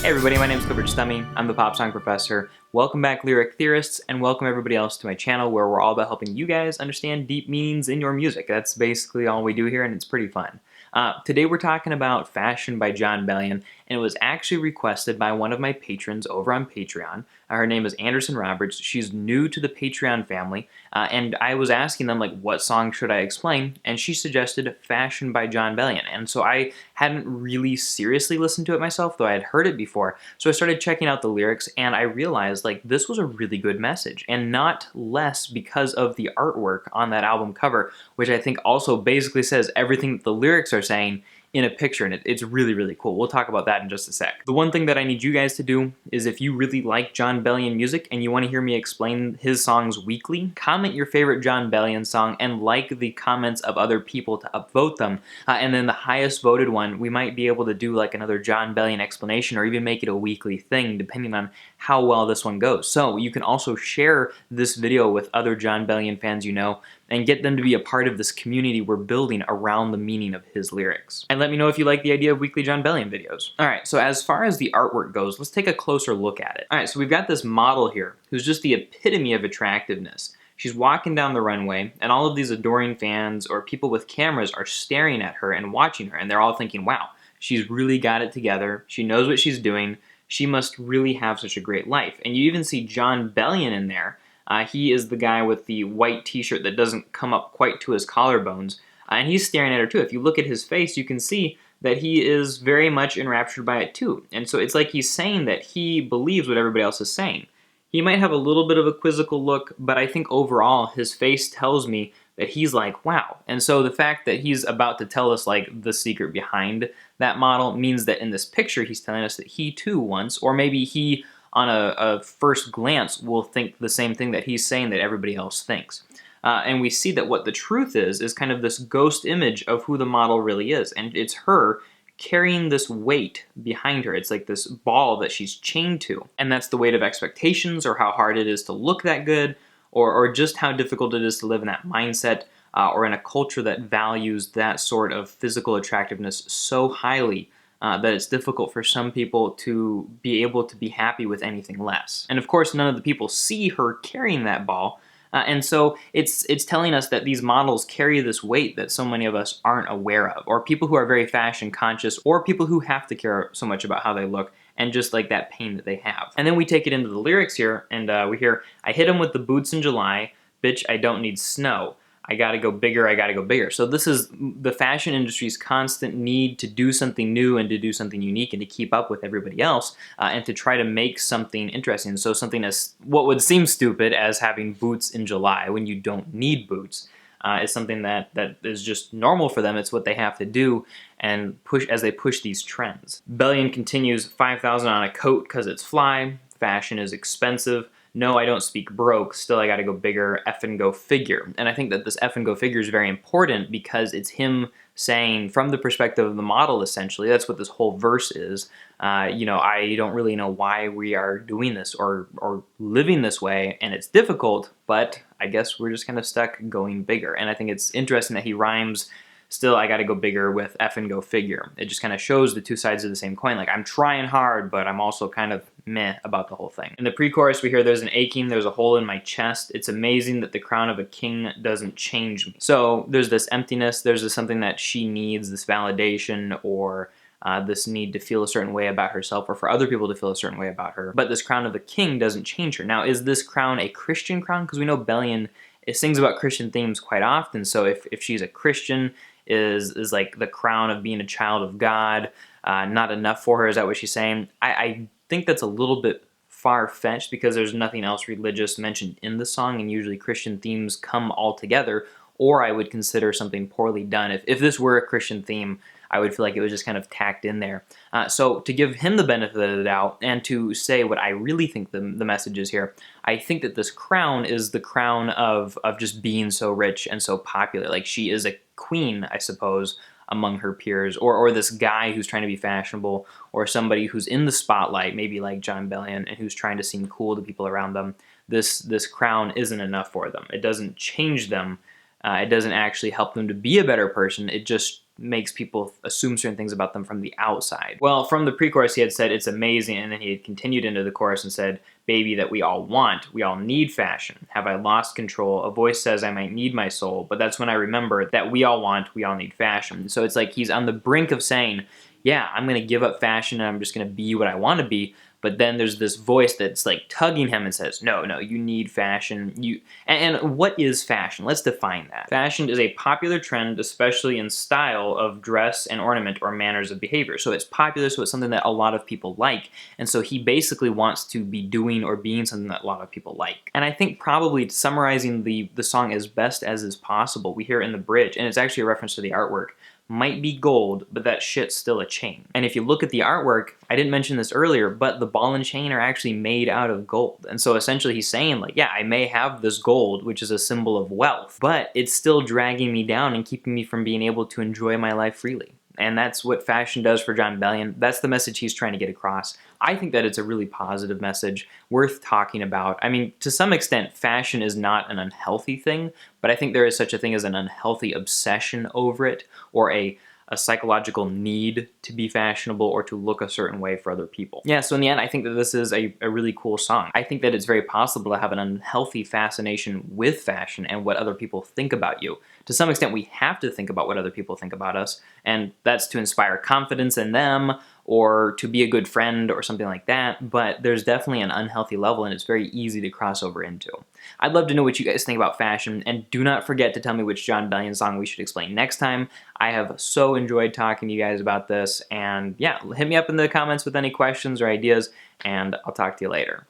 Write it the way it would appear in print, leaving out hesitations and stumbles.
Hey everybody, my name is Coverage Stummy. I'm the Pop Song Professor. Welcome back, lyric theorists, and welcome everybody else to my channel where we're all about helping you guys understand deep meanings in your music. That's basically all we do here, and it's pretty fun. Today we're talking about Fashion by Jon Bellion, and it was actually requested by one of my patrons over on Patreon. Her name is Anderson Roberts. She's new to the Patreon family, and I was asking them, like, what song should I explain? And she suggested Fashion by Jon Bellion, and so I hadn't really seriously listened to it myself, though I had heard it before. So I started checking out the lyrics, and I realized, like, this was a really good message, and not less because of the artwork on that album cover, which I think also basically says everything that the lyrics are saying in a picture, and it's really, really cool. We'll talk about that in just a sec. The one thing that I need you guys to do is if you really like Jon Bellion music and you want to hear me explain his songs weekly, comment your favorite Jon Bellion song and like the comments of other people to upvote them. And then the highest voted one, we might be able to do like another Jon Bellion explanation or even make it a weekly thing depending on how well this one goes. So you can also share this video with other Jon Bellion fans you know and get them to be a part of this community we're building around the meaning of his lyrics. And let me know if you like the idea of weekly Jon Bellion videos. Alright, so as far as the artwork goes, let's take a closer look at it. Alright, so we've got this model here who's just the epitome of attractiveness. She's walking down the runway, and all of these adoring fans or people with cameras are staring at her and watching her, and they're all thinking, wow, she's really got it together, she knows what she's doing, she must really have such a great life. And you even see Jon Bellion in there. He is the guy with the white t-shirt that doesn't come up quite to his collarbones, and he's staring at her too. If you look at his face, you can see that he is very much enraptured by it too. And so it's like he's saying that he believes what everybody else is saying. He might have a little bit of a quizzical look, but I think overall his face tells me that he's like, wow. And so the fact that he's about to tell us like the secret behind that model means that in this picture he's telling us that he too wants, or maybe he on a first glance will think the same thing that he's saying that everybody else thinks. And we see that what the truth is kind of this ghost image of who the model really is. And it's her carrying this weight behind her. It's like this ball that she's chained to. And that's the weight of expectations, or how hard it is to look that good, or just how difficult it is to live in that mindset, or in a culture that values that sort of physical attractiveness so highly that it's difficult for some people to be able to be happy with anything less. And of course, none of the people see her carrying that ball, and so it's telling us that these models carry this weight that so many of us aren't aware of, or people who are very fashion conscious, or people who have to care so much about how they look, and just like that pain that they have. And then we take it into the lyrics here, and we hear, I hit him with the boots in July, bitch, I don't need snow. I gotta go bigger, I gotta go bigger. So this is the fashion industry's constant need to do something new and to do something unique and to keep up with everybody else and to try to make something interesting. So something as what would seem stupid as having boots in July when you don't need boots is something that is just normal for them. It's what they have to do and push as they push these trends. Bellion continues, 5,000 on a coat because it's fly, fashion is expensive. No, I don't speak broke, still I gotta go bigger, effing go figure. And I think that this effing go figure is very important because it's him saying, from the perspective of the model essentially, that's what this whole verse is, you know, I don't really know why we are doing this or living this way, and it's difficult, but I guess we're just kind of stuck going bigger. And I think it's interesting that he rhymes, still I gotta go bigger with effing go figure. It just kind of shows the two sides of the same coin. Like, I'm trying hard, but I'm also kind of meh about the whole thing. In the pre-chorus we hear, there's an aching, there's a hole in my chest. It's amazing that the crown of a king doesn't change me. So there's this emptiness, there's this something that she needs, this validation, or this need to feel a certain way about herself, or for other people to feel a certain way about her. But this crown of a king doesn't change her. Now, is this crown a Christian crown? Because we know Bellion sings about Christian themes quite often, so if she's a Christian, is like the crown of being a child of God not enough for her? Is that what she's saying? I think that's a little bit far-fetched because there's nothing else religious mentioned in the song, and usually Christian themes come all together, or I would consider something poorly done. If this were a Christian theme, I would feel like it was just kind of tacked in there. So to give him the benefit of the doubt and to say what I really think the message is here, I think that this crown is the crown of just being so rich and so popular. Like, she is a queen, I suppose, among her peers, or this guy who's trying to be fashionable, or somebody who's in the spotlight, maybe like Jon Bellion, and who's trying to seem cool to people around them. This crown isn't enough for them. It doesn't change them. It doesn't actually help them to be a better person. It just makes people assume certain things about them from the outside. Well, from the pre-chorus he had said it's amazing, and then he had continued into the chorus and said, baby that we all want, we all need fashion. Have I lost control? A voice says I might need my soul, but that's when I remember that we all want, we all need fashion. So it's like he's on the brink of saying, yeah, I'm gonna give up fashion and I'm just gonna be what I want to be. But then there's this voice that's like tugging him and says, no, you need fashion. And what is fashion? Let's define that. Fashion is a popular trend, especially in style of dress and ornament or manners of behavior. So it's popular, so it's something that a lot of people like. And so he basically wants to be doing or being something that a lot of people like. And I think probably summarizing the song as best as is possible, we hear it in the bridge, and it's actually a reference to the artwork. Might be gold, but that shit's still a chain. And if you look at the artwork, I didn't mention this earlier, but the ball and chain are actually made out of gold. And so essentially he's saying like, yeah, I may have this gold, which is a symbol of wealth, but it's still dragging me down and keeping me from being able to enjoy my life freely. And that's what fashion does for Jon Bellion. That's the message he's trying to get across. I think that it's a really positive message, worth talking about. I mean, to some extent, fashion is not an unhealthy thing, but I think there is such a thing as an unhealthy obsession over it, or a psychological need to be fashionable or to look a certain way for other people. Yeah, so in the end, I think that this is a really cool song. I think that it's very possible to have an unhealthy fascination with fashion and what other people think about you. To some extent, we have to think about what other people think about us, and that's to inspire confidence in them or to be a good friend or something like that, but there's definitely an unhealthy level and it's very easy to cross over into. I'd love to know what you guys think about fashion, and do not forget to tell me which Jon Bellion song we should explain next time. I have so enjoyed talking to you guys about this, and yeah, hit me up in the comments with any questions or ideas, and I'll talk to you later.